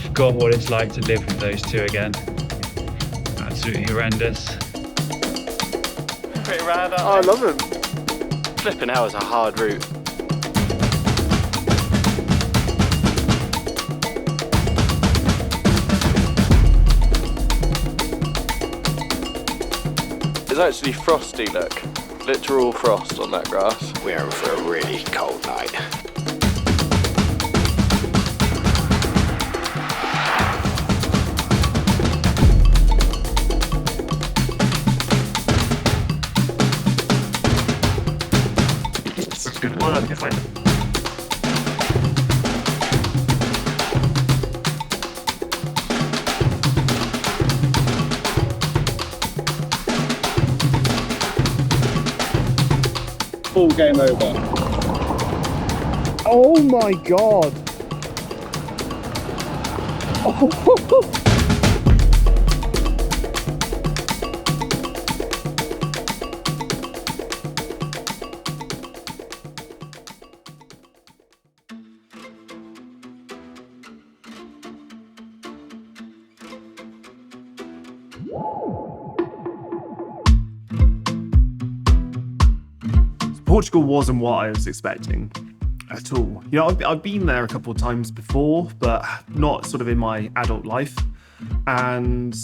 forgot what it's like to live with those two again. Absolutely horrendous. Pretty rad, Oh, I love them. Flipping hell is a hard route. It's actually frosty, look. Literal frost on that grass. We're in for a really cold night. That's good work. Full game over. Oh my god. Oh. Portugal wasn't what I was expecting at all. You know, I've been there a couple of times before, but not sort of in my adult life. And,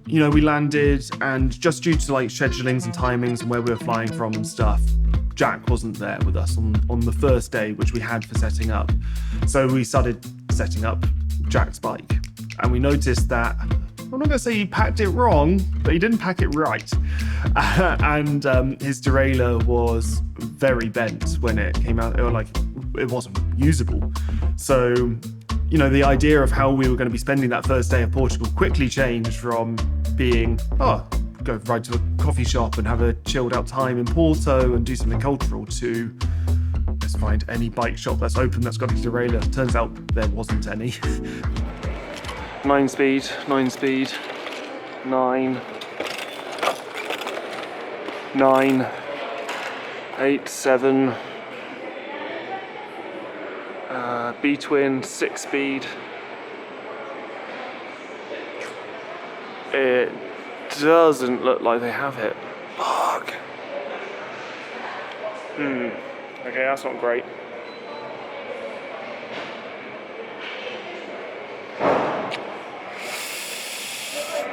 you know, we landed, and just due to like schedulings and timings and where we were flying from and stuff, Jack wasn't there with us on the first day, which we had for setting up. So we started setting up Jack's bike, and we noticed that, I'm not going to say he packed it wrong, but he didn't pack it right. And his derailleur was very bent when it came out. It wasn't usable. So, you know, the idea of how we were going to be spending that first day of Portugal quickly changed from being, go right to a coffee shop and have a chilled out time in Porto and do something cultural, to let's find any bike shop that's open that's got a derailleur. Turns out there wasn't any. 9 speed, 9 speed, 9, 9, 8, 7, B-twin, 6 speed. It doesn't look like they have it. Fuck. Okay, that's not great.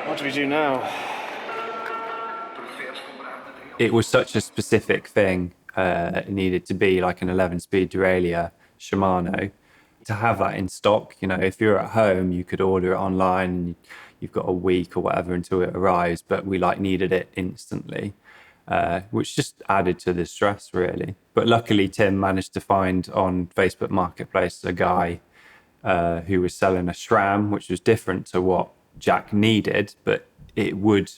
What do we do now? It was such a specific thing. It needed to be like an 11-speed derailleur Shimano. To have that in stock, you know, if you're at home, you could order it online and you've got a week or whatever until it arrives, but we needed it instantly, which just added to the stress really. But luckily Tim managed to find on Facebook Marketplace a guy who was selling a SRAM, which was different to what Jack needed, but it would,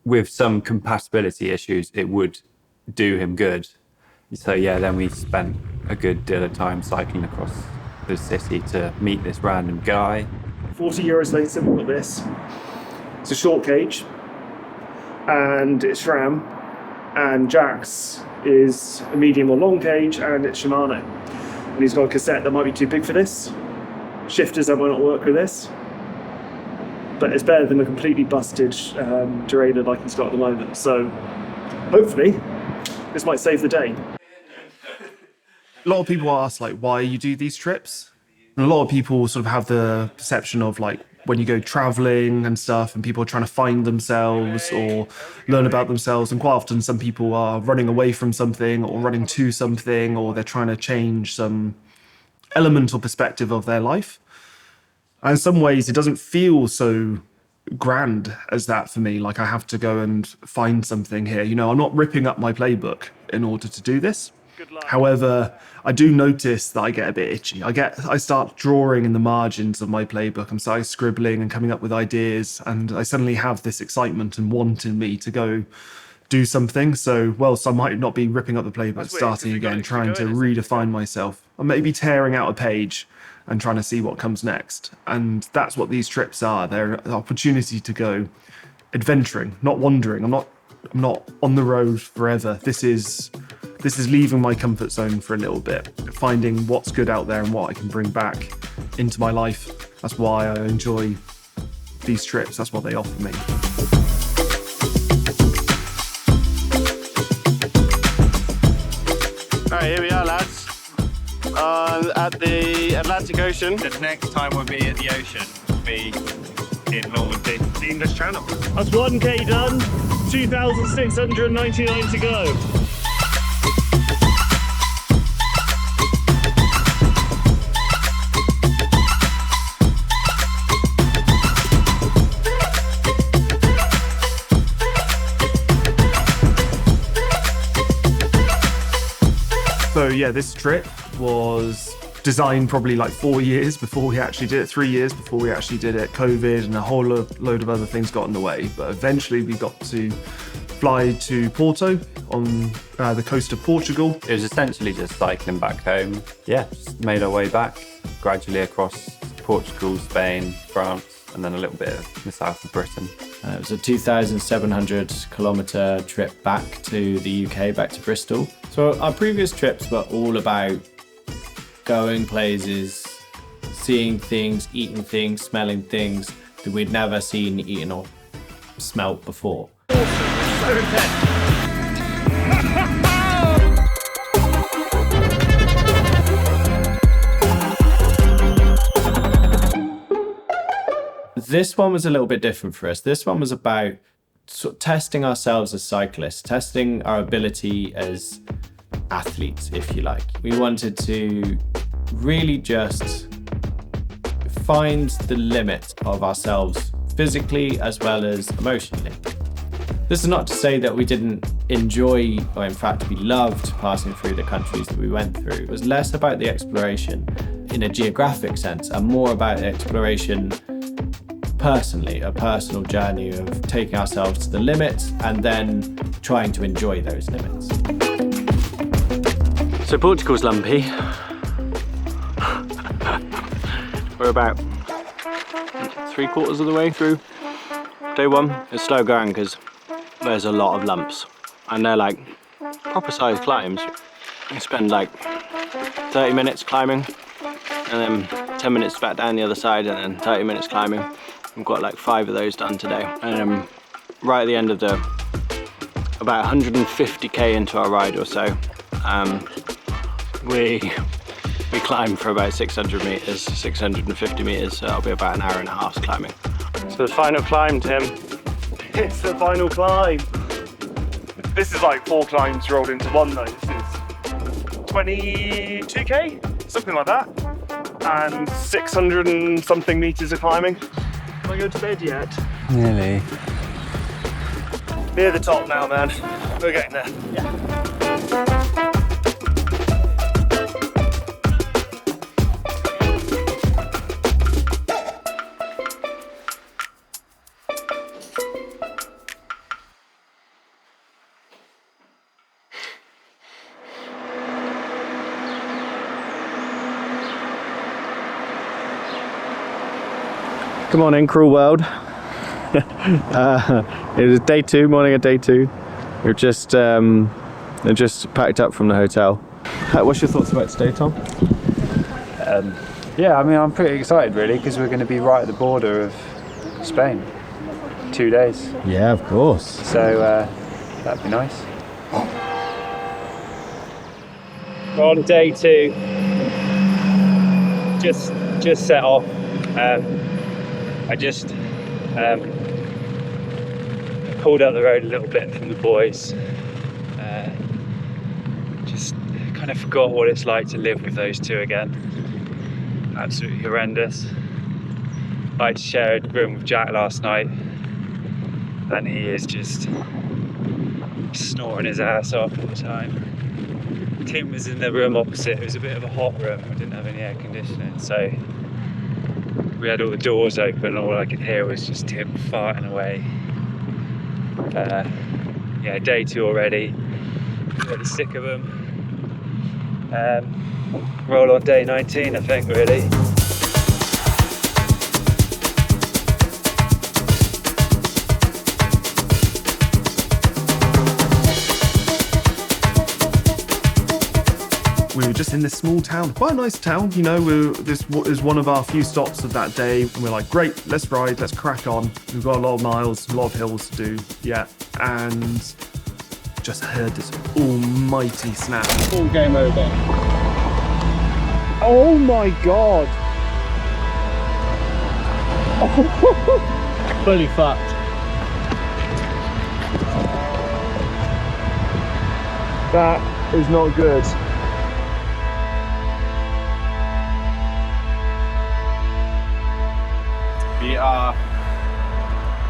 with some compatibility issues, it would do him good. So yeah, then we spent a good deal of time cycling across the city to meet this random guy. 40 euros later, we've got this. It's a short cage, and it's SRAM, and Jack's is a medium or long cage, and it's Shimano. And he's got a cassette that might be too big for this, shifters that might not work with this, but it's better than a completely busted derailleur like he's got at the moment. So hopefully this might save the day. A lot of people ask like why you do these trips. And a lot of people sort of have the perception of like when you go traveling and stuff and people are trying to find themselves or learn about themselves, and quite often some people are running away from something or running to something, or they're trying to change some element or perspective of their life. And in some ways it doesn't feel so grand as that for me. Like I have to go and find something here. You know, I'm not ripping up my playbook in order to do this. However, I do notice that I get a bit itchy. I start drawing in the margins of my playbook. I'm starting scribbling and coming up with ideas, and I suddenly have this excitement and want in me to go do something. So whilst I might not be ripping up the playbook, starting again, trying to redefine myself, or maybe tearing out a page and trying to see what comes next. And that's what these trips are. They're an opportunity to go adventuring, not wandering. I'm not on the road forever. This is This is leaving my comfort zone for a little bit, finding what's good out there and what I can bring back into my life. That's why I enjoy these trips. That's what they offer me. All right, here we are, lads. At the Atlantic Ocean. The next time we'll be at the ocean will be in Normandy, the English Channel. That's 1k done, 2,699 to go. So yeah, this trip was designed probably like 4 years before we actually did it, 3 years before we actually did it. COVID and a whole load of other things got in the way. But eventually we got to fly to Porto on the coast of Portugal. It was essentially just cycling back home. Yeah, just made our way back gradually across Portugal, Spain, France, and then a little bit of the south of Britain. It was a 2,700 kilometre trip back to the UK, back to Bristol. So our previous trips were all about going places, seeing things, eating things, smelling things that we'd never seen, eaten or smelt before. So intense. This one was a little bit different for us. This one was about sort of testing ourselves as cyclists, testing our ability as athletes, if you like. We wanted to really just find the limit of ourselves physically as well as emotionally. This is not to say that we didn't enjoy, or in fact we loved passing through the countries that we went through. It was less about the exploration in a geographic sense and more about the exploration personally, a personal journey of taking ourselves to the limits and then trying to enjoy those limits. So Portugal's lumpy. We're about 3/4 of the way through day one. It's slow going because there's a lot of lumps and they're like proper sized climbs. You spend like 30 minutes climbing and then 10 minutes back down the other side and then 30 minutes climbing. We've got like 5 of those done today. And right at the end of the, about 150k into our ride or so, we climbed for about 600 meters, 650 meters, so that'll be about an hour and a half climbing. So the final climb, Tim. It's the final climb. This is like 4 climbs rolled into one though. This is 22k, something like that. And 600 and something meters of climbing. Am I going to bed yet? Nearly. Near the top now, man. We're getting there. Yeah. Come on in, cruel world. It is day 2, morning of day 2. We're just packed up from the hotel. What's your thoughts about today, Tom? Yeah, I mean, I'm pretty excited really because we're going to be right at the border of Spain. 2 days. Yeah, of course. So that'd be nice. We're on day 2. Just set off. I just pulled up the road a little bit from the boys. Just kind of forgot what it's like to live with those two again. Absolutely horrendous. I had to share a room with Jack last night and he is just snoring his ass off all the time. Tim was in the room opposite. It was a bit of a hot room. I didn't have any air conditioning, so we had all the doors open and all I could hear was just Tim farting away. Yeah, day 2 already. Really sick of them. Roll on day 19, I think, really. we were just in this small town, quite a nice town, you know. This was one of our few stops of that day, and we're like, great, let's ride, let's crack on. We've got a lot of miles, a lot of hills to do, yeah. And just heard this almighty snap. Full game over. Oh my god! Fully fucked. That is not good. We are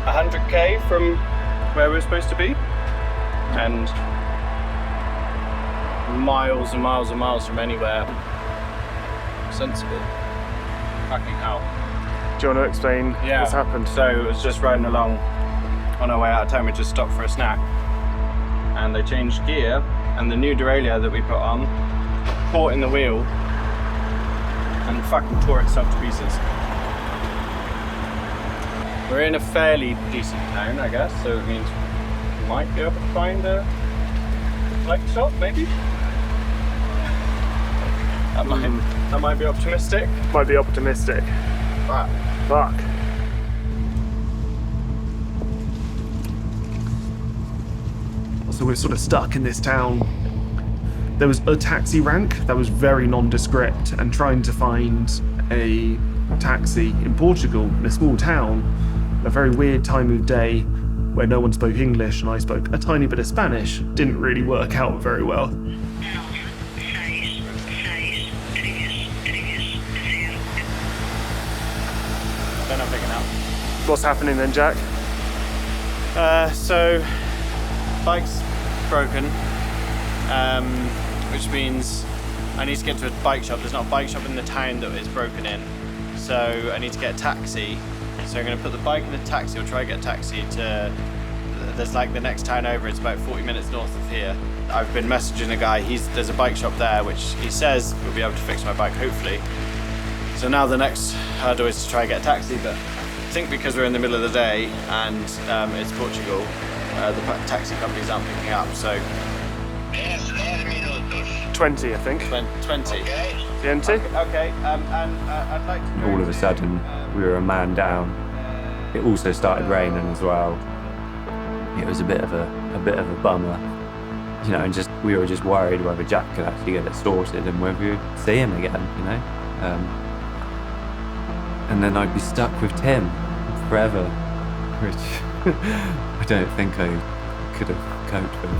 100k from where we're supposed to be, and miles and miles and miles from anywhere sensible. Fucking hell. Do you want to explain what's happened? So it was just riding along on our way out of town. We just stopped for a snack, and they changed gear, and the new derailleur that we put on caught in the wheel and fucking tore itself to pieces. We're in a fairly decent town, I guess, so it means we might be able to find a bike shop, maybe? That might be optimistic. Might be optimistic. Fuck. So we're sort of stuck in this town. There was a taxi rank that was very nondescript, and trying to find a taxi in Portugal, in a small town, a very weird time of day where no one spoke English and I spoke a tiny bit of Spanish, didn't really work out very well. Then I'm picking up. What's happening then, Jack? So, bike's broken, which means I need to get to a bike shop. There's not a bike shop in the town that it's broken in, so I need to get a taxi. So I'm going to put the bike in the taxi, or try to get a taxi to, there's like the next town over, it's about 40 minutes north of here. I've been messaging a guy, there's a bike shop there, which he says will be able to fix my bike, hopefully. So now the next hurdle is to try and get a taxi, but I think because we're in the middle of the day and it's Portugal, the taxi companies aren't picking up, so... 20, I think. 20. Okay. Okay. And I'd like to... All of a sudden, we were a man down. It also started raining as well. It was a bit of a bummer, you know, and we were just worried whether Jack could actually get it sorted and whether we'd see him again, you know. And then I'd be stuck with Tim forever, which I don't think I could have coped with.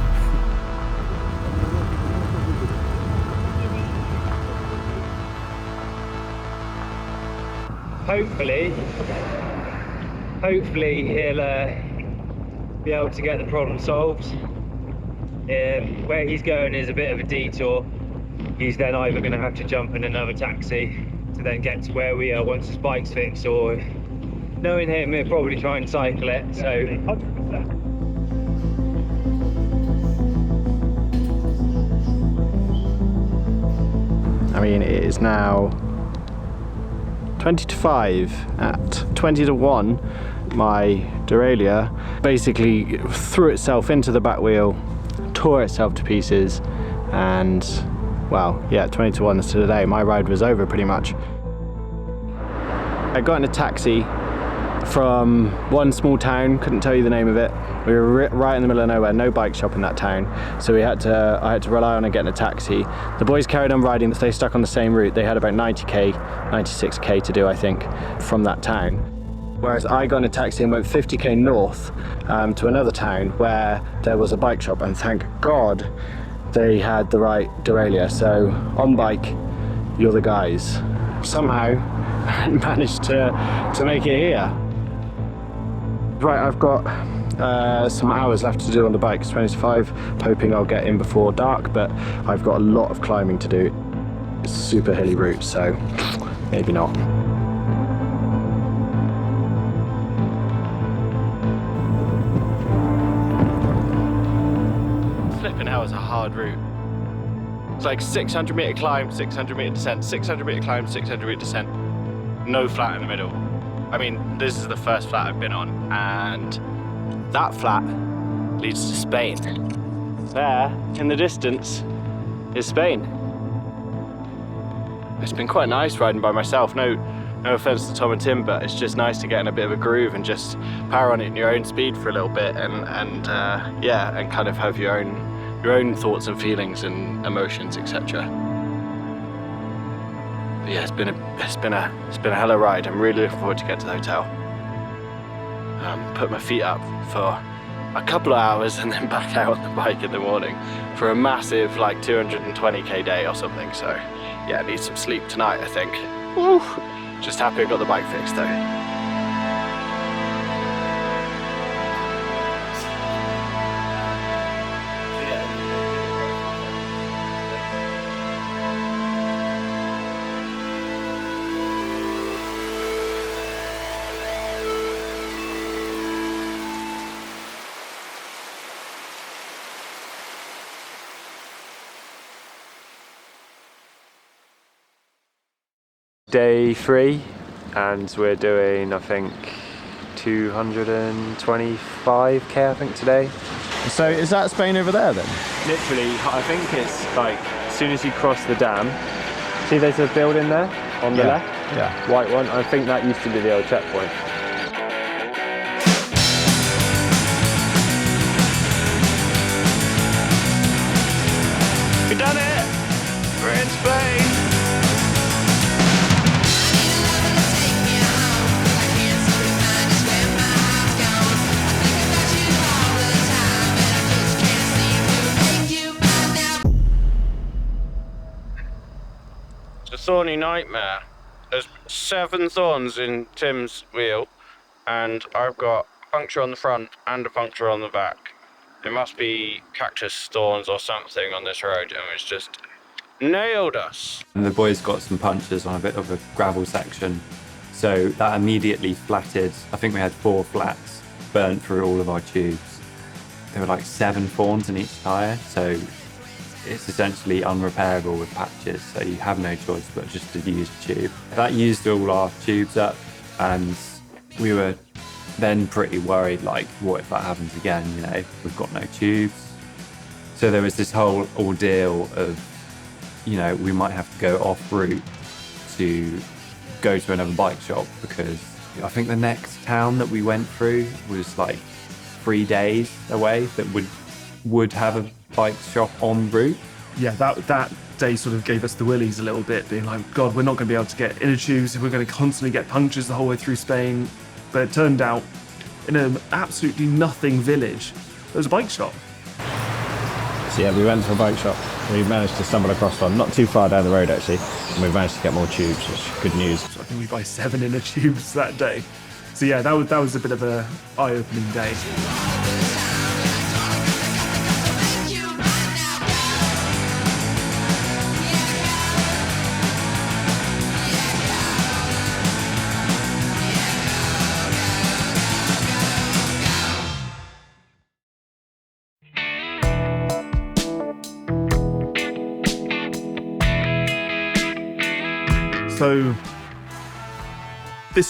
Hopefully he'll be able to get the problem solved. Where he's going is a bit of a detour. He's then either going to have to jump in another taxi to then get to where we are once his bike's fixed, or knowing him, he'll probably try and cycle it. So. I mean, it is now 20 to 5. At 20 to 1, my derailleur basically threw itself into the back wheel, tore itself to pieces, and well, yeah, 20 to 1 to the day. My ride was over pretty much. I got in a taxi from one small town, couldn't tell you the name of it. We were right in the middle of nowhere, no bike shop in that town, so I had to rely on getting a taxi. The boys carried on riding, they stuck on the same route. They had about 90k, 96k to do, I think, from that town. Whereas I got in a taxi and went 50k north to another town where there was a bike shop, and thank God they had the right derailleur. So on bike, you're the guys. Somehow managed to make it here. Right, I've got some hours left to do on the bike. It's 20 to 5, hoping I'll get in before dark, but I've got a lot of climbing to do. It's a super hilly route, so maybe not. Flipping hell is a hard route. It's like 600 meter climb, 600 meter descent, 600 meter climb, 600 meter descent. No flat in the middle. I mean, this is the first flat I've been on, and that flat leads to Spain. There, in the distance, is Spain. it's been quite nice riding by myself. No offense to Tom and Tim, but it's just nice to get in a bit of a groove and just power on it in your own speed for a little bit, and kind of have your own thoughts and feelings and emotions, etc. But yeah, it's been a hell of a ride. I'm really looking forward to get to the hotel. Put my feet up for a couple of hours and then back out on the bike in the morning for a massive like 220k day or something. So yeah, I need some sleep tonight, I think. Woo. Just happy I got the bike fixed though. Day 3, and we're doing, I think, 225k I think today. So is that Spain over there then? Literally, I think it's like as soon as you cross the dam, see there's a building there on the left? Yeah. White one. I think that used to be the old checkpoint. We done it! We're in Spain! It's a thorny nightmare. There's 7 thorns in Tim's wheel, and I've got a puncture on the front and a puncture on the back. It must be cactus thorns or something on this road, and it's just nailed us. And the boys got some punctures on a bit of a gravel section, so that immediately flatted. I think we had 4 flats burnt through all of our tubes. There were like 7 thorns in each tyre, so it's essentially unrepairable with patches, so you have no choice but just to use a tube. That used all our tubes up, and we were then pretty worried, like, what if that happens again, you know, we've got no tubes. So there was this whole ordeal of, you know, we might have to go off route to go to another bike shop, because I think the next town that we went through was like 3 days away that would have a bike shop en route. Yeah, that day sort of gave us the willies a little bit, being like, God, we're not going to be able to get inner tubes, we're going to constantly get punctures the whole way through Spain. But it turned out, in an absolutely nothing village, there was a bike shop. So yeah, we went to a bike shop. We managed to stumble across one, not too far down the road actually, and we managed to get more tubes, which is good news. So I think we buy 7 inner tubes that day. So yeah, that was a bit of a eye-opening day. So these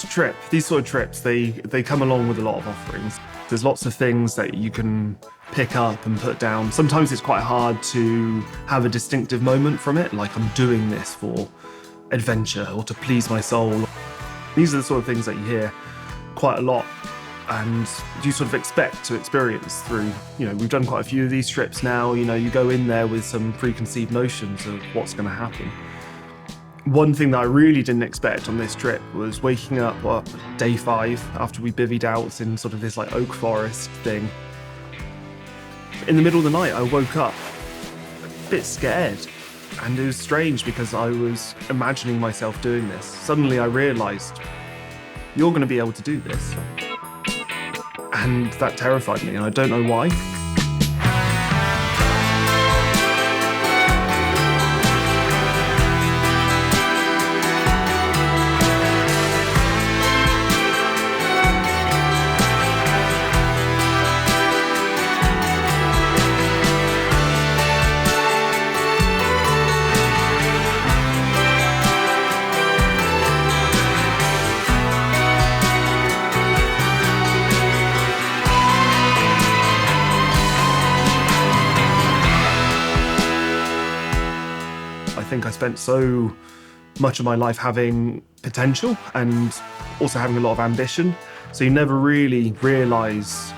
sort of trips, they come along with a lot of offerings. There's lots of things that you can pick up and put down. Sometimes it's quite hard to have a distinctive moment from it, like I'm doing this for adventure or to please my soul. These are the sort of things that you hear quite a lot and you sort of expect to experience through, you know, we've done quite a few of these trips now, you know, you go in there with some preconceived notions of what's going to happen. One thing that I really didn't expect on this trip was waking up day 5 after we bivvied out in sort of this like oak forest thing. In the middle of the night, I woke up a bit scared, and it was strange because I was imagining myself doing this. Suddenly I realised, you're going to be able to do this. And that terrified me, and I don't know why. I think I spent so much of my life having potential and also having a lot of ambition. So you never really realise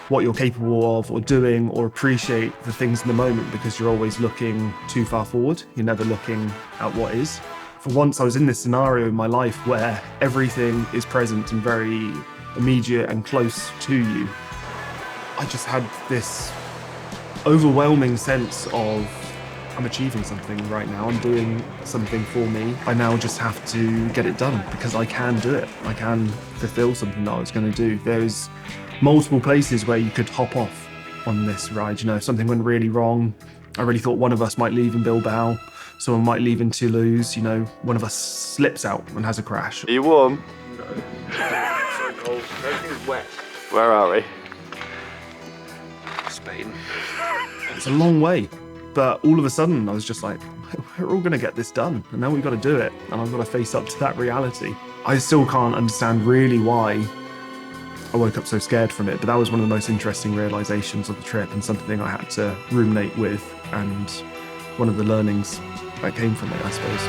what you're capable of or doing or appreciate the things in the moment because you're always looking too far forward. You're never looking at what is. For once, I was in this scenario in my life where everything is present and very immediate and close to you. I just had this overwhelming sense of I'm achieving something right now. I'm doing something for me. I now just have to get it done because I can do it. I can fulfill something that I was going to do. There's multiple places where you could hop off on this ride. You know, if something went really wrong, I really thought one of us might leave in Bilbao, someone might leave in Toulouse, you know, one of us slips out and has a crash. Are you warm? No. So cold. Everything's wet. Where are we? Spain. It's a long way, but all of a sudden I was just like, we're all gonna get this done, and now we've got to do it, and I've got to face up to that reality. I still can't understand really why I woke up so scared from it, but that was one of the most interesting realizations of the trip and something I had to ruminate with, and one of the learnings that came from it, I suppose.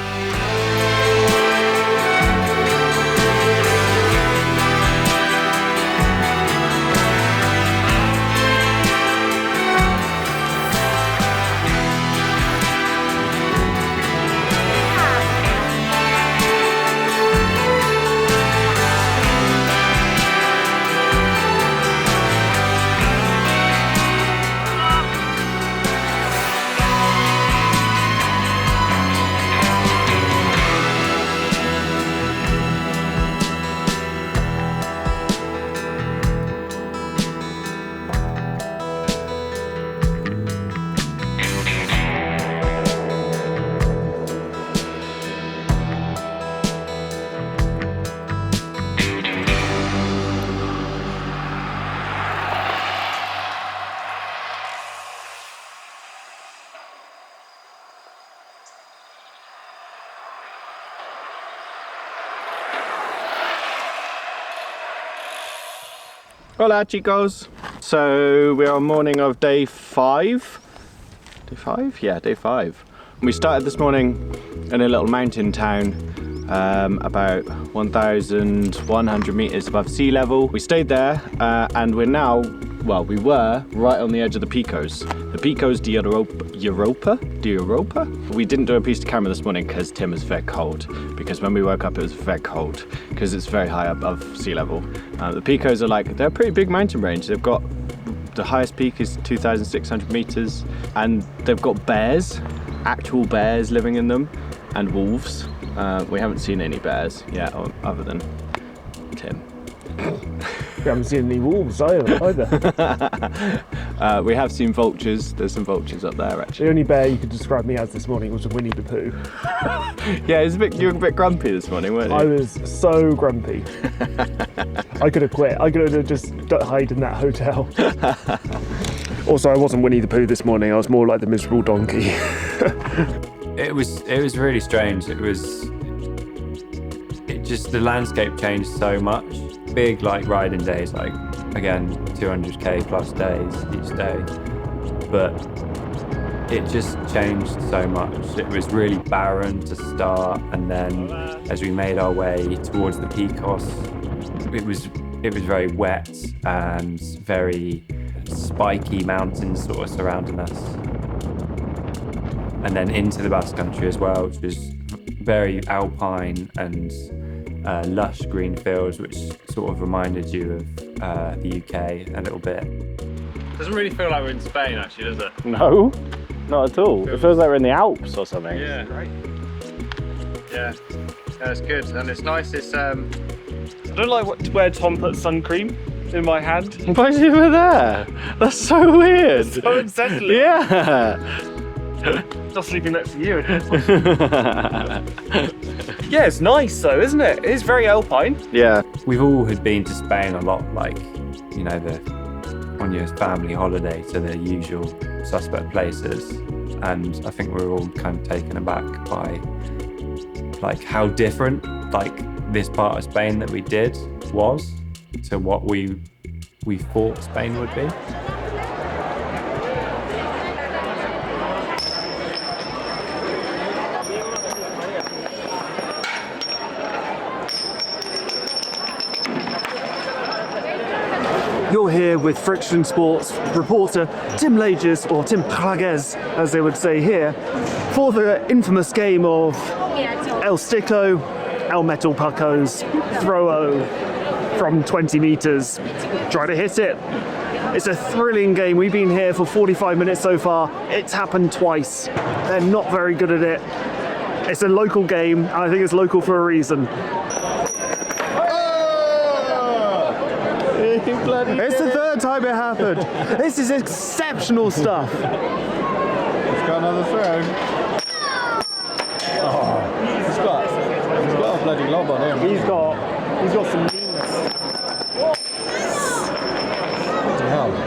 Hola chicos! So we're on morning of day 5. Day 5? Yeah, day 5. We started this morning in a little mountain town about 1,100 meters above sea level. We stayed there and we're now, well, we were right on the edge of the Picos. The Picos de Europa? We didn't do a piece to camera this morning because Tim was very cold. Because when we woke up it was very cold because it's very high above sea level. The Picos are like, they're a pretty big mountain range. They've got, the highest peak is 2,600 meters and they've got bears, actual bears living in them, and wolves. We haven't seen any bears yet other than Tim. We haven't seen any wolves either. We have seen vultures. There's some vultures up there actually. The only bear you could describe me as this morning was a Winnie the Pooh. Yeah, you were a bit grumpy this morning, weren't you? I was so grumpy. I could have quit. I could have just hid in that hotel. Also, I wasn't Winnie the Pooh this morning. I was more like the miserable donkey. It was really strange. The landscape changed so much. Big like riding days, like again 200k plus days each day, but it just changed so much. It was really barren to start, and then as we made our way towards the Picos, it was very wet and very spiky mountains sort of surrounding us, and then into the Basque Country as well, which was very alpine and lush green fields, which sort of reminded you of the UK a little bit. Doesn't really feel like we're in Spain actually, does it? No, not at all. It feels like we're in the Alps or something. Yeah. Great. Yeah, it's good and it's nice. It's I don't like where Tom put sun cream in my hand. Why is it over there? That's so weird. It's so unsettling. Yeah. Not sleeping next to you. Yeah, it's nice though, isn't it? It is very alpine. Yeah. We've all had been to Spain a lot, like, you know, on your family holiday to the usual suspect places, and I think we're all kind of taken aback by like how different like this part of Spain that we did was to what we thought Spain would be. You're here with Friction Sports reporter Tim Lages, or Tim Praguez, as they would say here, for the infamous game of El Sticko, El Metal Puckos, Throw-O from 20 metres. Try to hit it. It's a thrilling game. We've been here for 45 minutes so far. It's happened twice. They're not very good at it. It's a local game, and I think it's local for a reason. It's the third time it happened. This is exceptional stuff. He's got another throw. Oh, he's got a bloody lob on him. He's got some meanness. What the hell?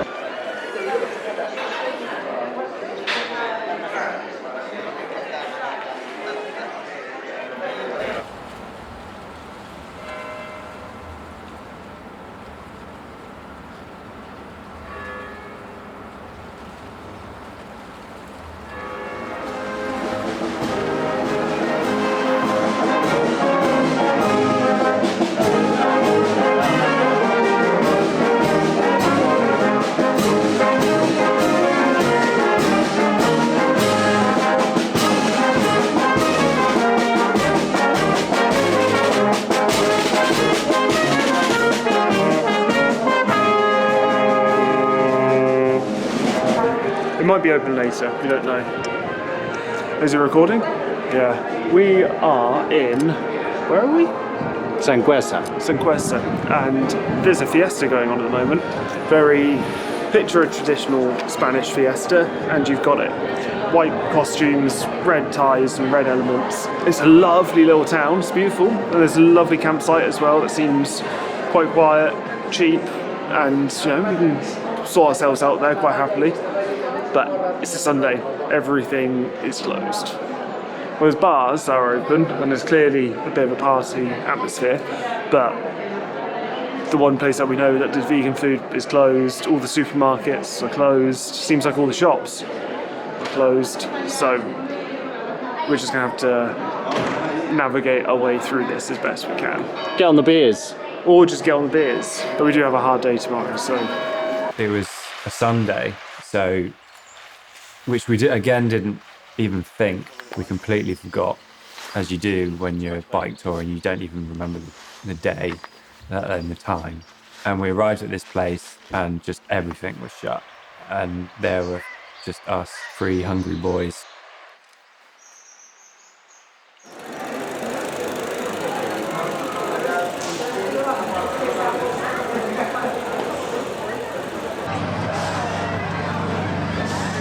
It might be open later, we don't know. Is it recording? Yeah. We are in, where are we? Sangüesa. Sangüesa, and there's a fiesta going on at the moment. Very picture a traditional Spanish fiesta, and you've got it. White costumes, red ties and red elements. It's a lovely little town, it's beautiful. And there's a lovely campsite as well that seems quite quiet, cheap, and we can sort ourselves out there quite happily. But it's a Sunday, everything is closed. Well, there's bars that are open, and there's clearly a bit of a party atmosphere, but the one place that we know that does vegan food is closed, all the supermarkets are closed, seems like all the shops are closed, so we're just going to have to navigate our way through this as best we can. Get on the beers. Or just get on the beers, but we do have a hard day tomorrow, so... It was a Sunday, so which we didn't even think. We completely forgot, as you do when you're bike touring, you don't even remember the day, let alone the time. And we arrived at this place and just everything was shut. And there were just us, 3 hungry boys.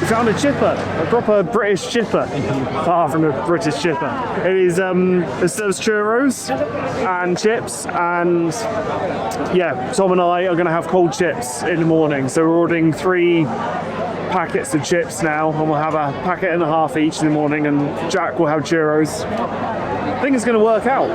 We found a chipper, a proper British chipper, far from a British chipper. It is, it serves churros and chips, and yeah, Tom and I are going to have cold chips in the morning. So we're ordering 3 packets of chips now, and we'll have a packet and a half each in the morning, and Jack will have churros. I think it's going to work out.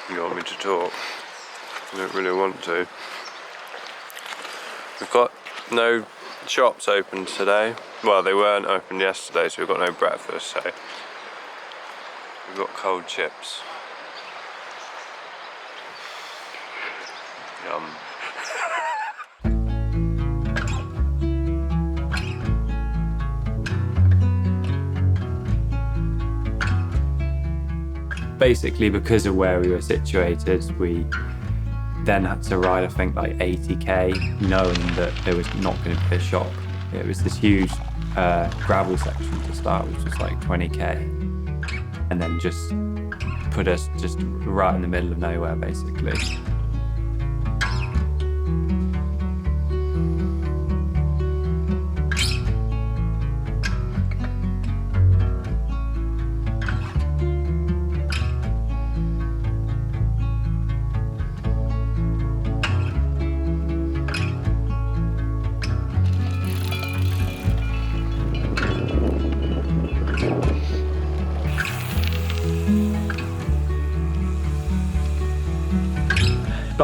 You want me to talk? I don't really want to. We've got no shops open today. Well, they weren't open yesterday, so we've got no breakfast, so we've got cold chips. Yum. Basically, because of where we were situated, we then had to ride, I think, like 80k, knowing that there was not going to be a shop. It was this huge gravel section to start, which was like 20k, and then just put us just right in the middle of nowhere, basically.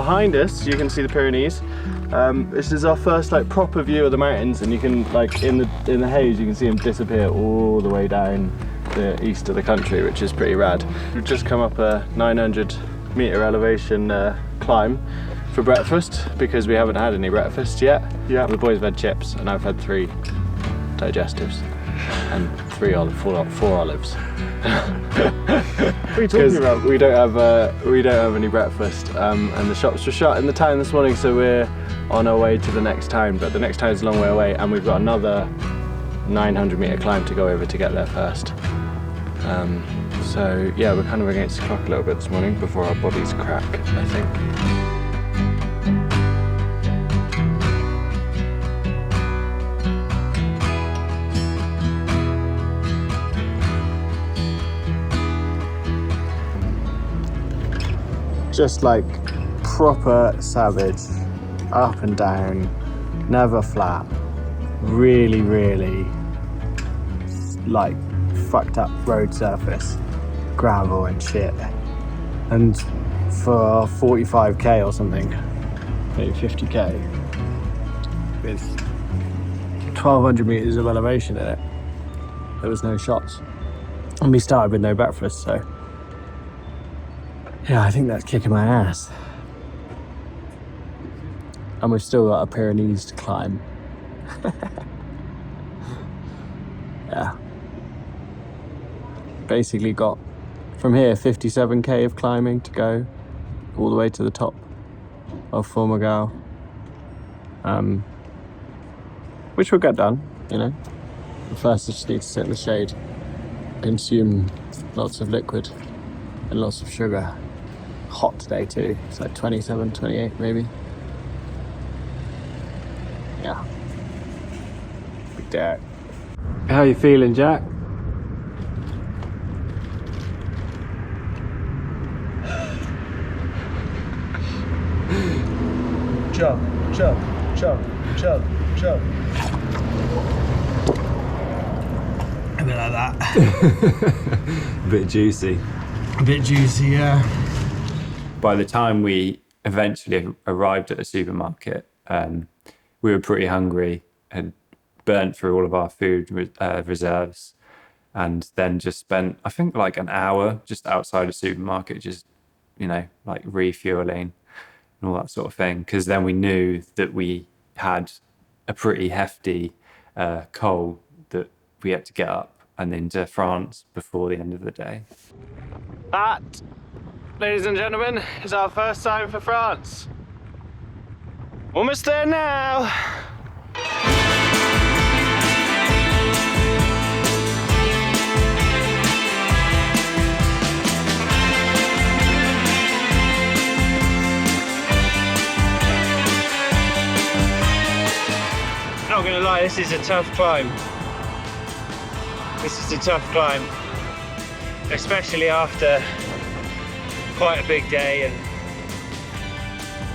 behind us you can see the Pyrenees. This is our first like proper view of the mountains, and you can like in the haze you can see them disappear all the way down the east of the country, which is pretty rad. We've just come up a 900-meter elevation climb for breakfast because we haven't had any breakfast yet. Yeah, the boys have had chips and I've had 3 digestives and 4 olives. What are you talking about? We don't have any breakfast, and the shops were shut in the town this morning, so we're on our way to the next town. But the next town is a long way away, and we've got another 900-meter climb to go over to get there first. So yeah, we're kind of against the clock a little bit this morning before our bodies crack, I think. Just like proper savage, up and down, never flat, really like fucked up road surface, gravel and shit. And for 45k or something, maybe 50k, with 1200 meters of elevation in it, there was no shots. And we started with no breakfast, so yeah, I think that's kicking my ass. And we've still got a Pyrenees to climb. Yeah. Basically got, from here, 57k of climbing to go, all the way to the top of Portugal. Which we'll get done, you know. But first I just need to sit in the shade, consume lots of liquid and lots of sugar. Hot today too, it's like 27, 28 maybe. Yeah. Big day. How are you feeling, Jack? Chug, chug, chug, chug, chug. A bit like that. A bit juicy. A bit juicy, yeah. By the time we eventually arrived at the supermarket, we were pretty hungry, had burnt through all of our food reserves, and then just spent, I think, like an hour just outside the supermarket, just, you know, like refueling and all that sort of thing. Because then we knew that we had a pretty hefty coal that we had to get up and into France before the end of the day. That, ladies and gentlemen, is our first time for France. Almost there now. Not gonna lie, this is a tough climb. This is a tough climb, especially after quite a big day, and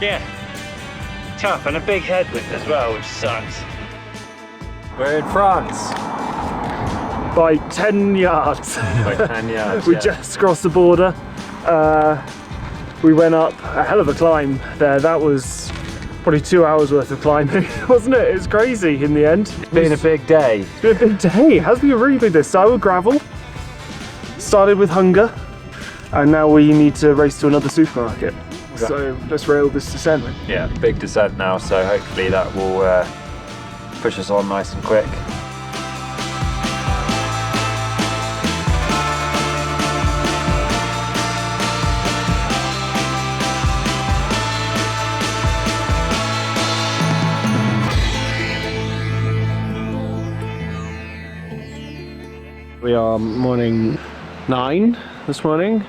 yeah, tough, and a big headwind as well, which sucks. We're in France. By 10 yards. By 10 yards. We yeah. just crossed the border. We went up a hell of a climb there. That was probably 2 hours worth of climbing, wasn't it? It was crazy in the end. It's been a big day. It's been a big day. It has been a really big day. Started with gravel, started with hunger, and now we need to race to another supermarket. So let's rail this descent. Yeah, big descent now, so hopefully that will push us on nice and quick. We are morning 9 this morning,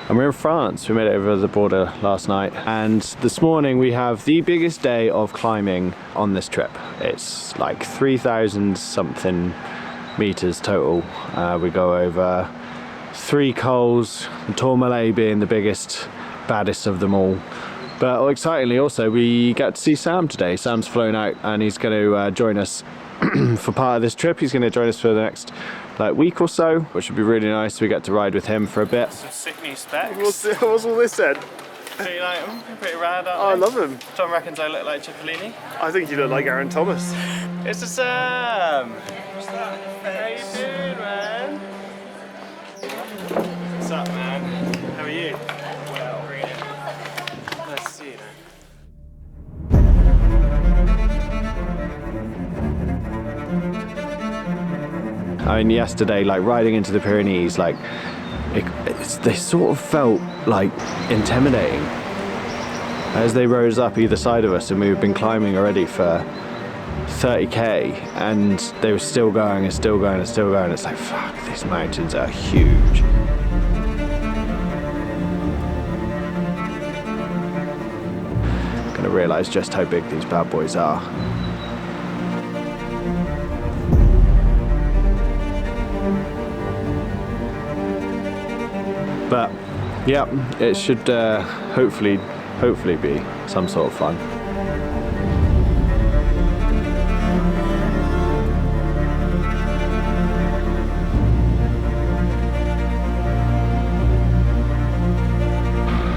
and we're in France. We made it over the border last night, and this morning we have the biggest day of climbing on this trip. It's like 3,000 something meters total. We go over 3 cols, the Tourmalet being the biggest, baddest of them all. But excitingly also, we get to see Sam today. Sam's flown out and he's going to join us for part of this trip. He's going to join us for the next week or so, which would be really nice. We get to ride with him for a bit. Some sick new specs. What's all this then? Do you like them? They're pretty rad, aren't I they? love them. Tom reckons I look like Cipollini. I think you look like Aaron Thomas. It's a Sam! How you doing, man? What's up, man? How are you? Well, nice to see you, man. I mean, yesterday, like riding into the Pyrenees, like they sort of felt like intimidating as they rose up either side of us, and we've been climbing already for 30k, and they were still going and still going and still going. It's like, fuck, these mountains are huge. Gonna realise just how big these bad boys are. But yeah, it should hopefully be some sort of fun.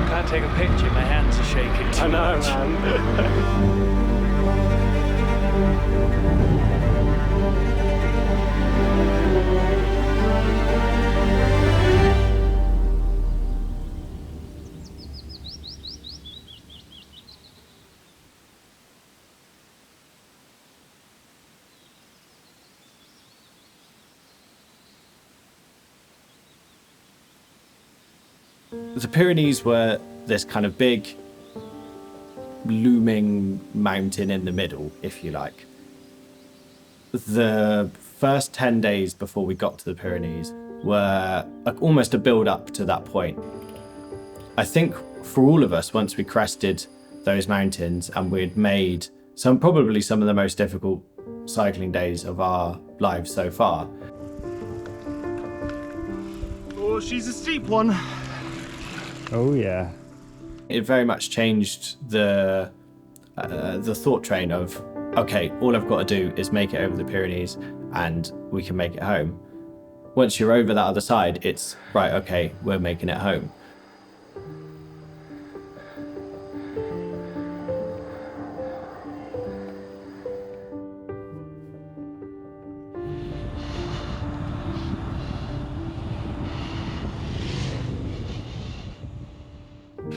Can't take a picture, my hands are shaking too much. man. The Pyrenees were this kind of big, looming mountain in the middle, if you like. The first 10 days before we got to the Pyrenees were almost a build-up to that point. I think for all of us, once we crested those mountains and we'd made probably some of the most difficult cycling days of our lives so far. Oh, she's a steep one. Oh yeah. It very much changed the thought train of, okay, all I've got to do is make it over the Pyrenees and we can make it home. Once you're over that other side, it's right, okay, we're making it home.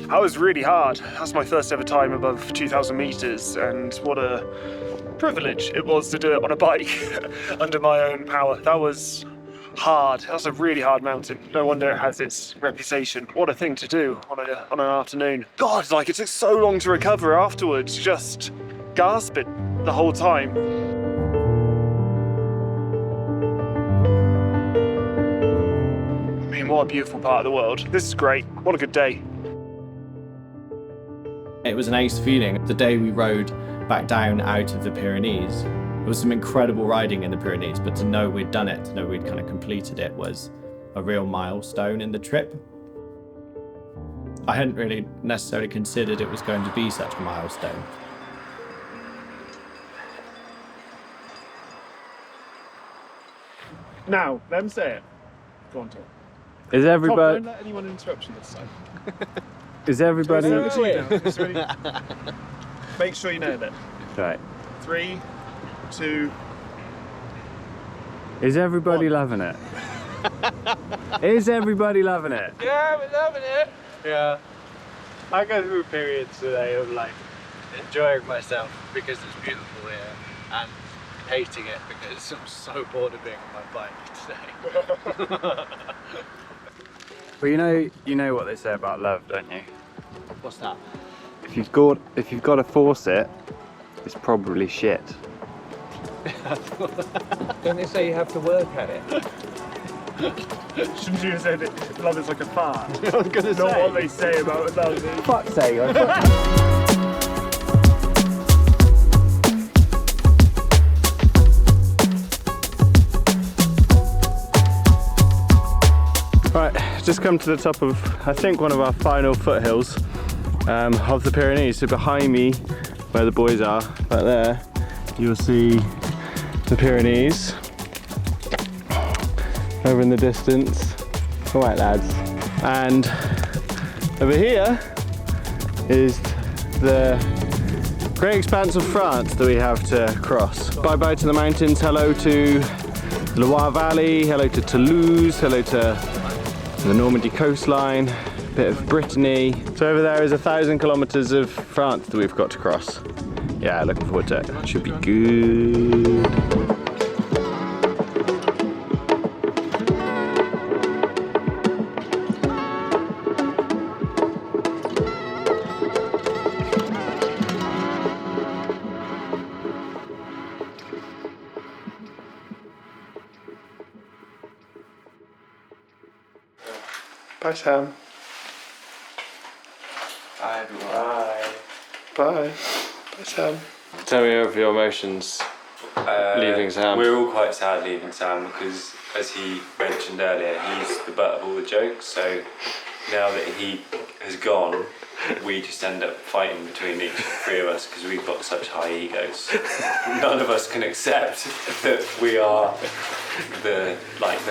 That was really hard. That's my first ever time above 2,000 meters, and what a privilege it was to do it on a bike under my own power. That was hard. That's a really hard mountain. No wonder it has its reputation. What a thing to do on an afternoon. God, like it took so long to recover afterwards, just gasping the whole time. I mean, what a beautiful part of the world. This is great. What a good day. It was an ace feeling. The day we rode back down out of the Pyrenees, it was some incredible riding in the Pyrenees, but to know we'd done it, to know we'd kind of completed it, was a real milestone in the trip. I hadn't really necessarily considered it was going to be such a milestone. Now, let him say it. Go on, Tom. Is everybody? Tom, don't let anyone interrupt you this time. Is everybody? Make sure you know that. Right. 3, 2. Is everybody loving it? Is everybody loving it? Yeah, we're loving it. Yeah. I go through periods today of like enjoying myself because it's beautiful here and hating it because I'm so bored of being on my bike today. Well, you know what they say about love, don't you? What's that? If you've got to force it, it's probably shit. Don't they say you have to work at it? Shouldn't you have said that love is like a fart? I was gonna Not say. what they say about love. Fuck's sake. Right, just come to the top of, I think, one of our final foothills of the Pyrenees. So behind me, where the boys are, right there, you'll see the Pyrenees over in the distance. All right, lads. And over here, is the great expanse of France that we have to cross. Bye bye to the mountains, hello to the Loire Valley, hello to Toulouse, hello to the Normandy coastline, a bit of Brittany. So over there is 1,000 kilometers of France that we've got to cross. Yeah, looking forward to it. Should be good. Bye, Sam. Bye everyone. Bye. Bye. Bye, Sam. Tell me of your emotions leaving Sam. We're all quite sad leaving Sam because, as he mentioned earlier, he's the butt of all the jokes. So now that he has gone, we just end up fighting between each three of us because we've got such high egos. None of us can accept that we are the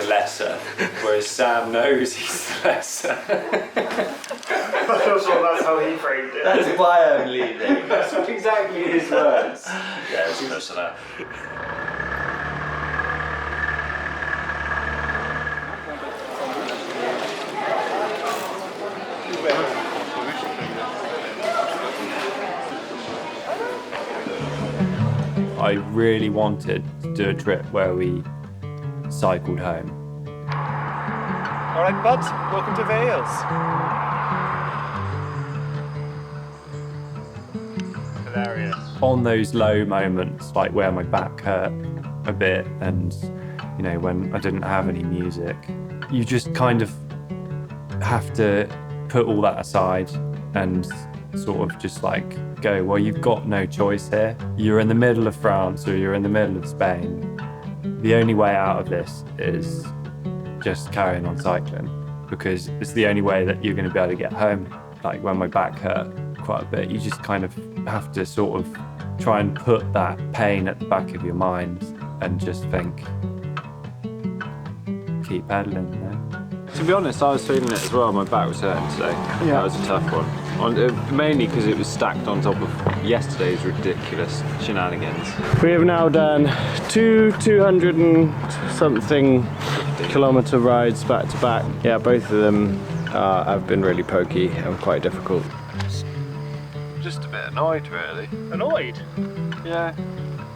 lesser, whereas Sam knows he's the lesser. I'm not sure that's how he framed it. That's why I'm leaving. That's exactly his words. Yeah, it's close to that. I really wanted to do a trip where we cycled home. All right, bud. Welcome to Wales. Hilarious. On those low moments, like where my back hurt a bit and, you know, when I didn't have any music, you just kind of have to put all that aside and sort of just like go, well, you've got no choice here. You're in the middle of France or you're in the middle of Spain. The only way out of this is just carrying on cycling because it's the only way that you're going to be able to get home. Like when my back hurt quite a bit, you just kind of have to sort of try and put that pain at the back of your mind and just think, keep pedaling, you know? To be honest, I was feeling it as well. My back was hurting today. Yeah. That was a tough one. Mainly because it was stacked on top of yesterday's ridiculous shenanigans. We have now done 200 and something kilometre rides back to back. Yeah, both of them have been really pokey and quite difficult. Just a bit annoyed, really. Annoyed? Yeah.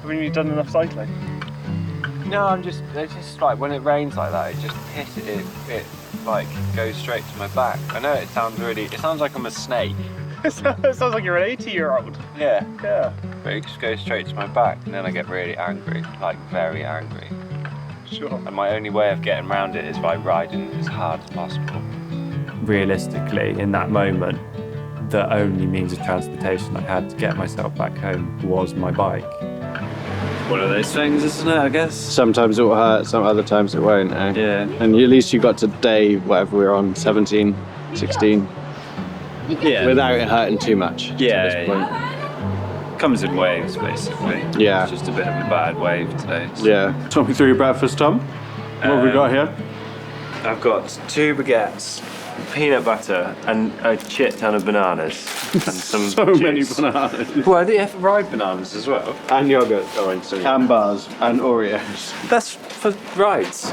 I mean, you've done enough cycling. No, it's just like when it rains like that, it just it like goes straight to my back. I know it sounds like I'm a snake. It sounds like you're an 80-year-old. Yeah. Yeah. But it just goes straight to my back and then I get really angry, like very angry. Sure. And my only way of getting around it is by riding as hard as possible. Realistically, in that moment, the only means of transportation I had to get myself back home was my bike. One of those things, isn't it, I guess? Sometimes it will hurt, some other times it won't, eh? Yeah. And at least you got to day, whatever we're on, 17, 16, Yeah. without it hurting too much. Yeah, To this point. Comes in waves, basically. Yeah. It's just a bit of a bad wave today. Yeah. Talk me through your breakfast, Tom. What have we got here? I've got 2 baguettes, peanut butter, and a shit ton of bananas. And some So many juice. bananas. Well, they have fried bananas as well. And yogurt, orange. And bars. And Oreos. That's for rides.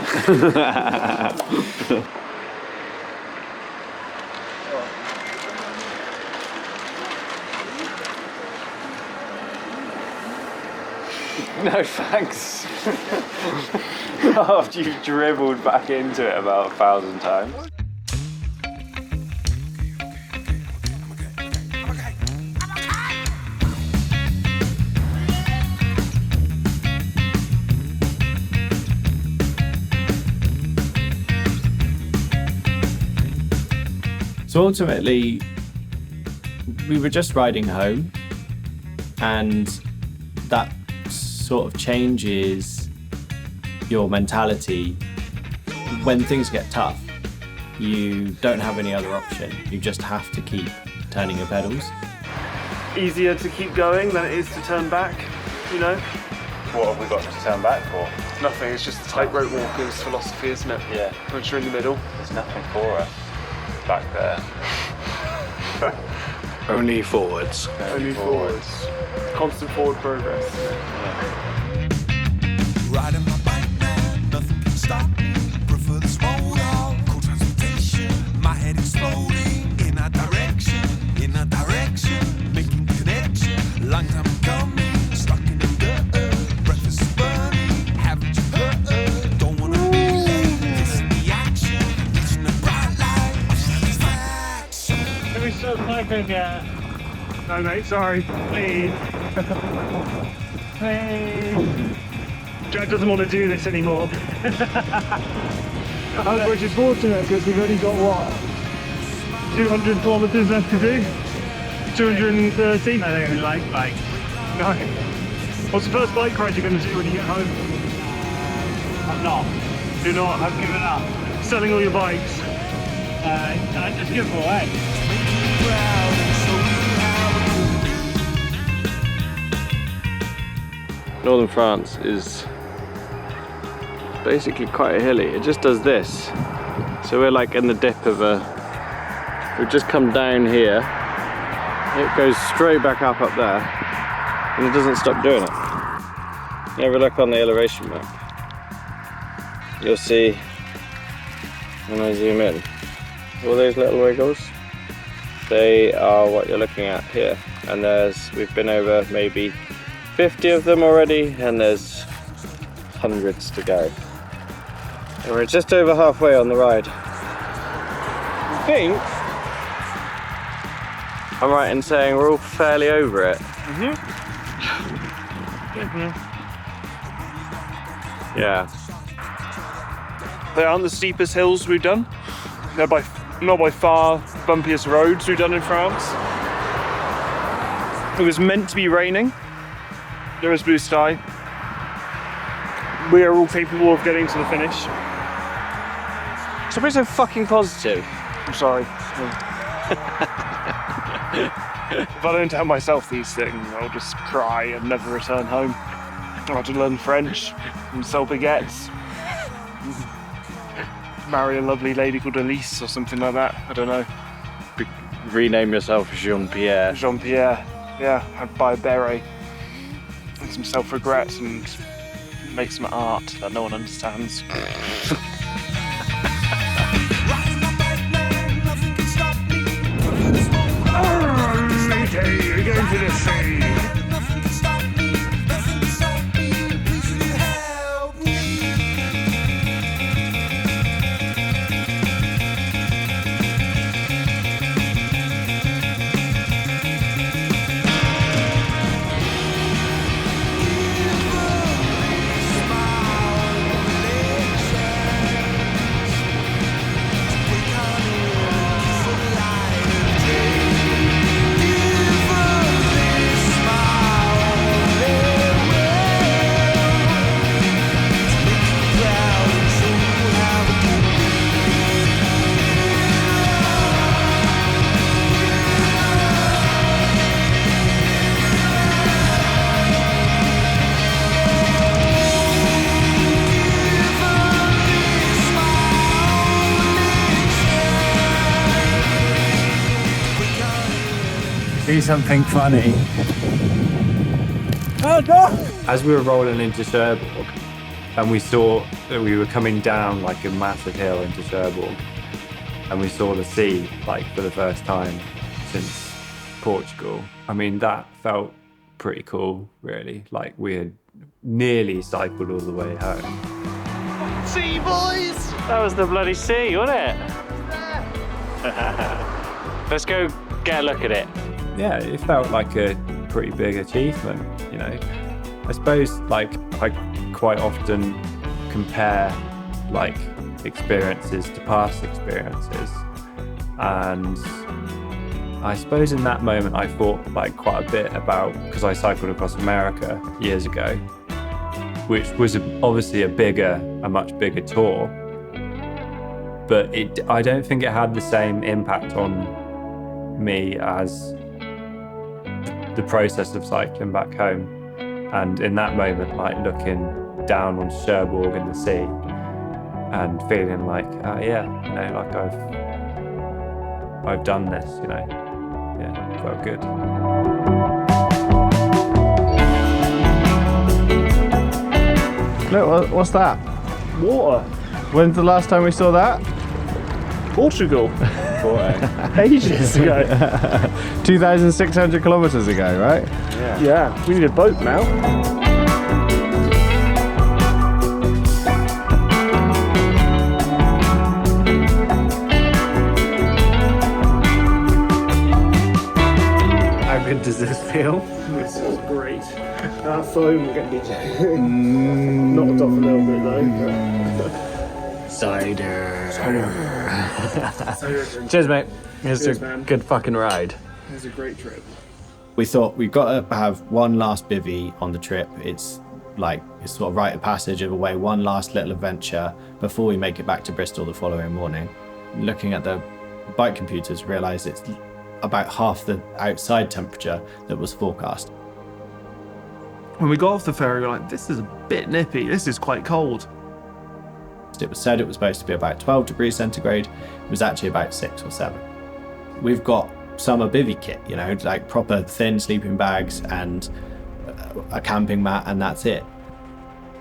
No thanks. After you've dribbled back into it about 1,000 times. So ultimately, we were just riding home, and that sort of changes your mentality. When things get tough, you don't have any other option. You just have to keep turning your pedals. Easier to keep going than it is to turn back, you know? What have we got to turn back for? Nothing, it's just the tightrope walker's philosophy, isn't it? Yeah. Once you're in the middle. There's nothing for us back there. Only forwards. Only forwards. Constant forward progress. Riding my bike, man, nothing can stop me. Prefer the small dog, cool transportation. My head exploding in a direction, making connection. Long time coming, stuck in the dirt. Breath is burning, haven't you heard? Don't wanna be late, missing the action. Reaching the bright light of satisfaction. Can we start typing yet? No, mate, sorry. Please. Please. Jack doesn't want to do this anymore. Which is fortunate because we've only got what? 200 kilometres left to do? 230? I don't like bike. No. What's the first bike ride you're going to do when you get home? I'm not. You're not? I've given up. Selling all your bikes? I just give them away. Northern France is basically quite hilly. It just does this. So we're like in the dip of we've just come down here. It goes straight back up there. And it doesn't stop doing it. You ever look on the elevation map, you'll see, when I zoom in, all those little wiggles, they are what you're looking at here. And we've been over maybe 50 of them already, and there's hundreds to go. And we're just over halfway on the ride. I think I'm right in saying we're all fairly over it. Yeah. They aren't the steepest hills we've done. They're not by far bumpiest roads we've done in France. It was meant to be raining. There is blue sky. We are all capable of getting to the finish. Stop being so fucking positive. I'm sorry. If I don't tell myself these things, I'll just cry and never return home. I'll have to learn French and sell baguettes. Marry a lovely lady called Elise or something like that. I don't know. Rename yourself Jean-Pierre. Jean-Pierre. Yeah, I'd buy a beret and some self-regret and make some art that no one understands. Okay, we're going to the sea. Do something funny. Oh no! As we were rolling into Cherbourg, and we saw that we were coming down like a massive hill into Cherbourg, and we saw the sea like for the first time since Portugal. I mean, that felt pretty cool, really. Like we had nearly cycled all the way home. See, boys! That was the bloody sea, wasn't it? Let's go get a look at it. Yeah, it felt like a pretty big achievement, you know. I suppose like I quite often compare like experiences to past experiences, and I suppose in that moment I thought like quite a bit about, because I cycled across America years ago, which was obviously a much bigger tour, but I don't think it had the same impact on me as the process of cycling back home. And in that moment, like looking down on Cherbourg and the sea and feeling like, yeah, you know, like I've done this, you know. Yeah, felt good. Look, what's that? Water. When's the last time we saw that? Portugal. Ages ago. 2,600 kilometers ago, right? Yeah, we need a boat now. How good does this feel? This is great. That foam will get me knocked off a little bit though. Cider. So Cheers, mate. It's Cheers, a man. good fucking ride. it was a great trip. We thought we've got to have one last bivvy on the trip. It's sort of rite of passage of a way, one last little adventure before we make it back to Bristol the following morning. Looking at the bike computers, realised it's about half the outside temperature that was forecast. When we got off the ferry, we were like, this is a bit nippy. This is quite cold. It was said it was supposed to be about 12 degrees centigrade. It was actually about 6 or 7. We've got summer bivvy kit, you know, like proper thin sleeping bags and a camping mat, and that's it.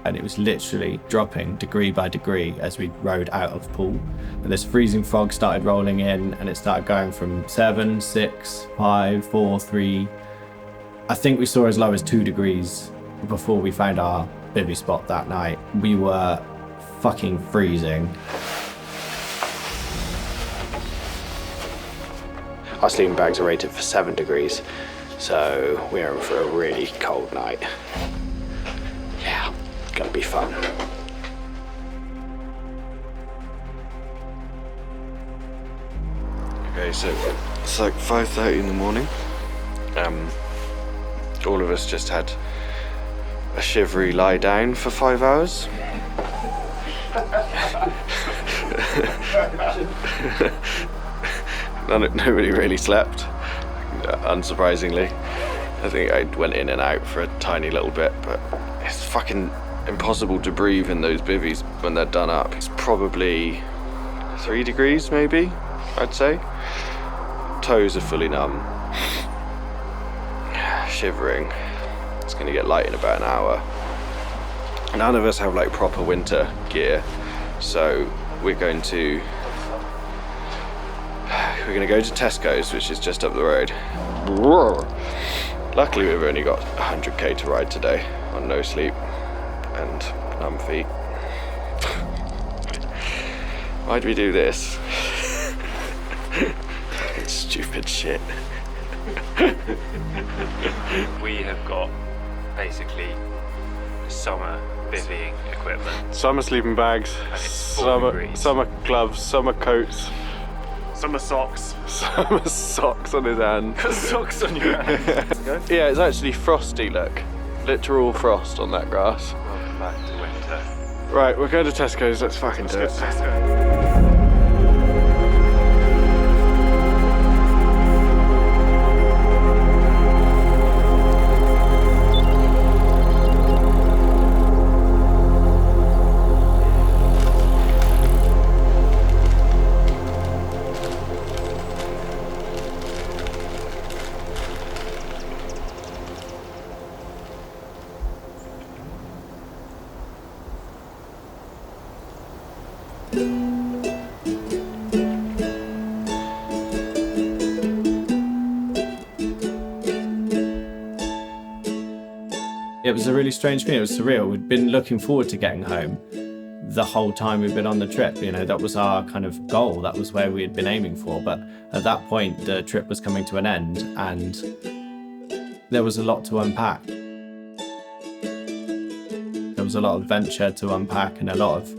And it was literally dropping degree by degree as we rode out of pool. And this freezing fog started rolling in, and it started going from 7, 6, 5, 4, 3. I think we saw as low as 2 degrees before we found our bivvy spot that night. We were fucking freezing. Our sleeping bags are rated for 7 degrees, so we're in for a really cold night. Yeah, it's gonna be fun. Okay, so it's like 5:30 in the morning. All of us just had a shivery lie down for 5 hours. Nobody really slept, unsurprisingly. I think I went in and out for a tiny little bit, but it's fucking impossible to breathe in those bivvies when they're done up. It's probably 3 degrees, maybe, I'd say. Toes are fully numb. Shivering. It's gonna get light in about an hour. None of us have like proper winter gear, so we're going to go to Tesco's, which is just up the road. Luckily we've only got 100k to ride today on no sleep and numb feet. Why'd we do this? Stupid shit. We have got basically summer bivvying equipment. Summer sleeping bags, And it's 4 degrees. summer gloves, summer coats, Summer socks. summer socks on his hand. Socks on your hands. Yeah, it's actually frosty, look. Literal frost on that grass. Welcome back to winter. Right, we're going to Tesco's, let's fucking do it. It was a really strange feeling. It was surreal. We'd been looking forward to getting home the whole time we've been on the trip. You know, that was our kind of goal. That was where we had been aiming for. But at that point, the trip was coming to an end, and there was a lot to unpack. There was a lot of adventure to unpack and a lot of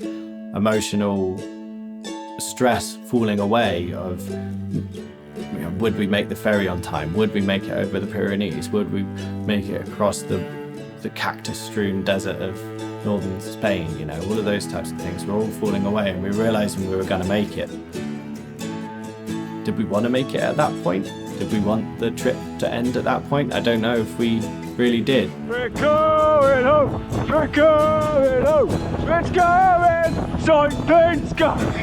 emotional stress falling away of, you know, would we make the ferry on time? Would we make it over the Pyrenees? Would we make it across the cactus-strewn desert of northern Spain? You know, all of those types of things were all falling away, and we realised we were going to make it. Did we want to make it at that point? Did we want the trip to end at that point? I don't know if we really did. We're going home! We're going home! It's going! Something's going!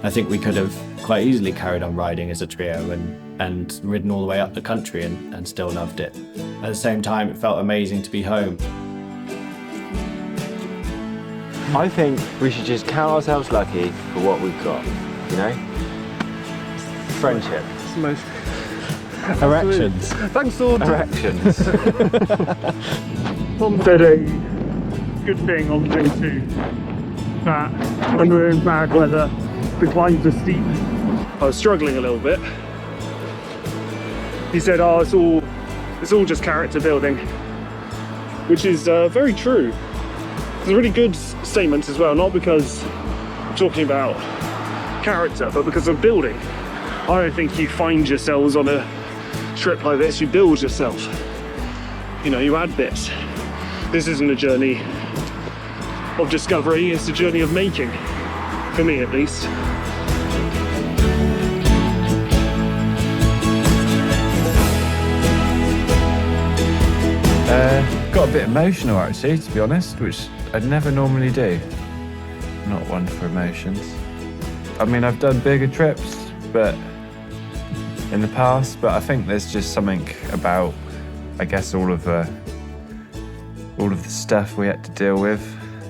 I think we could have quite easily carried on riding as a trio and ridden all the way up the country and still loved it. At the same time, it felt amazing to be home. I think we should just count ourselves lucky for what we've got, you know? Friendship. It's the most Erections. Thanks, Thorns. Erections. Tom said a good thing on day 2, that when we're in bad weather, the climbs are steep. I was struggling a little bit. He said, oh, it's all just character building, which is very true. It's a really good statement as well, not because I'm talking about character, but because of building. I don't think you find yourselves on a trip like this, you build yourself. You know, you add bits. This isn't a journey of discovery, it's a journey of making, for me at least. Got a bit emotional actually, to be honest, which I'd never normally do. I'm not one for emotions. I mean, I've done bigger trips, but in the past, but I think there's just something about, I guess, all of the stuff we had to deal with,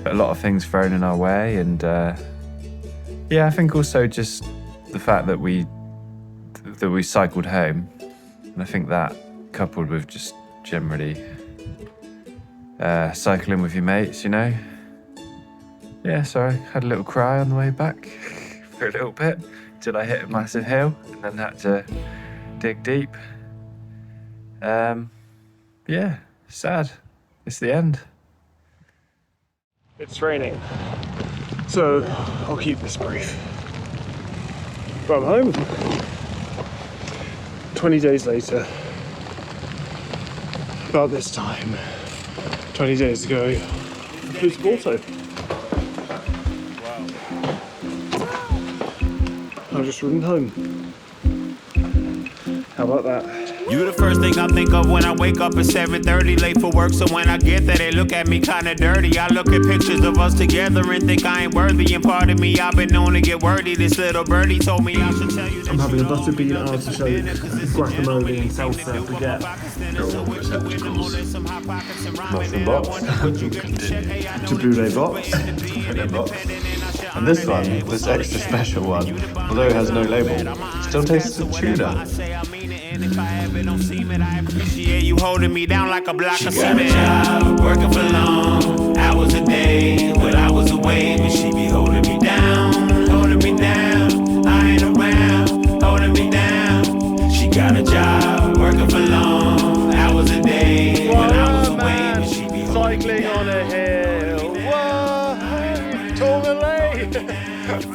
a lot of things thrown in our way, and yeah, I think also just the fact that we cycled home, and I think that coupled with just generally cycling with your mates, you know. Yeah, so I had a little cry on the way back for a little bit till I hit a massive hill and then had to dig deep. Yeah, sad. It's the end. It's raining, so I'll keep this brief. But I'm home. 20 days later, about this time, 20 days ago, I flew to Porto. I've just ridden home. How about that? You the first thing I think of when I wake up at 7:30, late for work. So when I get there, they look at me kinda dirty. I look at pictures of us together and think I ain't worthy. And part of me, I've been known to get wordy. This little birdie told me I should tell you. I'm having a butter bean, artichoke, guacamole and salsa baguette. Mushroom box. Tabbouleh box. And this one, this extra special one, although it has no label, still tastes of tuna. If I ever don't seem it, I appreciate you holding me down like a block of cement. She got a job, working for long hours a day. When I was away, but she be holding me down, holding me down. I ain't around, holding me down. She got a job, working for long hours a day. When I was away, but she be cycling on a hill. Whoa, Tourmalet.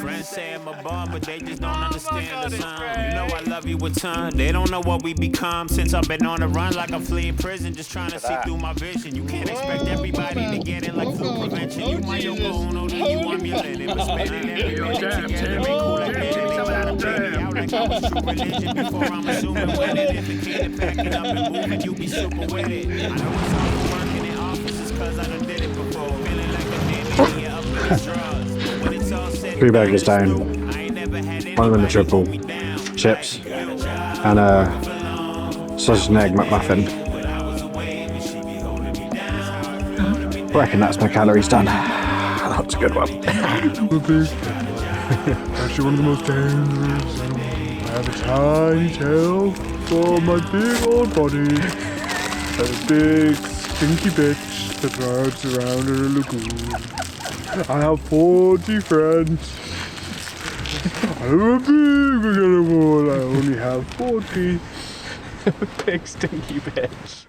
Friends say I'm a bum, but they just don't understand the sign. You know I love you a ton. They don't know what we become since I've been on the run like I'm fleeing prison, just trying to see through my vision. You can't expect everybody to get it like food prevention. You might go on, then you want mutant. But spending every minute together ain't cool like that. Out like I was true religion before I'm assuming winning. If it can't pack it up and move it, you be super with it. I know it's hard working in offices cause I done did it before. Feeling like a baby up in the straws. When it's all said, 3 baggies down, one in the triple, chips, and a sausage and egg McMuffin. I reckon that's my calories done. That's a good one. Actually one of the most dangerous. I have a tiny tail for my big old body. And a big stinky bitch that drives around in a lagoon. I have 40 friends. I'm a big animal. I only have 40. Big stinky bitch.